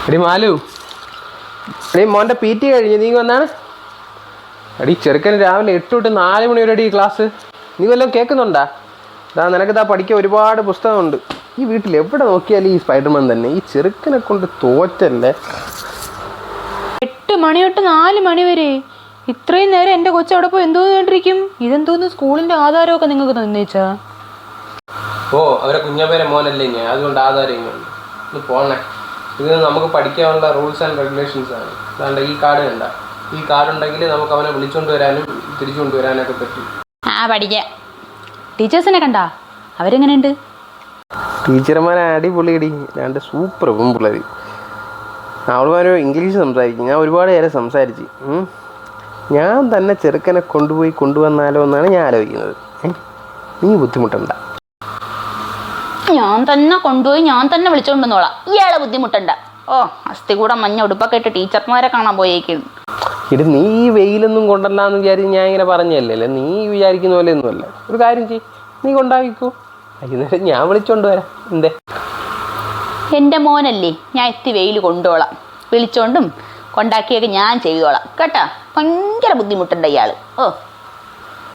എടി മാലു, എടി മോൻ്റെ പി ടി കഴിഞ്ഞ് നീ വന്നാണ്. എടി ചെറുക്കന് രാവിലെ 8 തൊട്ട് 4 മണി വരെ ഈ ക്ലാസ്. നീ വല്ലതും കേൾക്കുന്നുണ്ടാ? നിനക്കിതാ പഠിക്കാൻ ഒരുപാട് പുസ്തകമുണ്ട്. ഈ വീട്ടിൽ എവിടെ നോക്കിയാലും ഈ സ്പൈഡർമാൻ തന്നെ. ഈ ചെറുക്കനെ കൊണ്ട് തോറ്റല്ലേ. 8 മണി തൊട്ട് 4 മണി വരെ ഇത്രയും നേരം എൻ്റെ കൊച്ചവിടെ പോയി എന്തോ കണ്ടിരിക്കും. ഇതെന്തോന്ന് സ്കൂളിൻ്റെ ആധാരമൊക്കെ നിങ്ങൾക്ക് തന്നേച്ചാ? അവരെ കുഞ്ഞപ്പേരെ മോനല്ലേ ഞാൻ, അതുകൊണ്ട് ആധാരം ഇങ്ങനെ ഒന്ന് പോണേ. ഇത് നമുക്ക് പഠിക്കാനുള്ള റൂൾസ് ആൻഡ് റെഗുലേഷൻസ് ആണ്. അതാണ്ട് ഈ കാർഡ് കണ്ട, ഈ കാർഡ് ഉണ്ടെങ്കിൽ നമുക്ക് അവനെ വിളിച്ചുകൊണ്ട് വരാനും തിരിച്ചു കൊണ്ടുവരാനൊക്കെ പറ്റും. പഠിക്കാം. ടീച്ചേഴ്സിനെ കണ്ടാ? അവരെങ്ങനെയുണ്ട്? ടീച്ചർമാരെ അടിപൊളിയടി, രണ്ട് സൂപ്പർ പിള്ളേർ. അവളുമാരോ ഇംഗ്ലീഷ് സംസാരിക്കും. ഞാൻ ഒരുപാട് നേരം സംസാരിച്ച്. ഞാൻ തന്നെ ചെറുക്കനെ കൊണ്ടുവന്നാലോ എന്നാണ് ഞാൻ ആലോചിക്കുന്നത്. നീ ബുദ്ധിമുട്ടണ്ട. ഞാൻ തന്നെ കൊണ്ടുപോയി ഞാൻ തന്നെ വിളിച്ചുകൊണ്ടുവന്നോളാം. ഇയാളെ ബുദ്ധിമുട്ടണ്ട. അസ്ഥി കൂടെ മഞ്ഞ ഉടുപ്പൊക്കെ ഇട്ട് ടീച്ചർമാരെ കാണാൻ പോയേക്കുന്നു. ഇത് നീ ഈ വെയിലൊന്നും കൊണ്ടല്ലാന്ന് വിചാരിച്ച് ഞാൻ ഇങ്ങനെ പറഞ്ഞല്ലേ. നീ വിചാരിക്കുന്ന പോലെ ഒന്നുമല്ല. ഒരു കാര്യം ചെയ്യ്, നീ കൊണ്ടാക്കിക്കോ. വൈകുന്നേരം ഞാൻ വിളിച്ചോണ്ട് വരാം. എന്തേ? എൻ്റെ മോനല്ലേ, ഞാൻ എത്തി വെയിൽ കൊണ്ടോളാം. വിളിച്ചോണ്ടും കൊണ്ടാക്കിയൊക്കെ ഞാൻ ചെയ്തോളാം കേട്ടോ. ഭയങ്കര ബുദ്ധിമുട്ടുണ്ട് ഇയാൾ.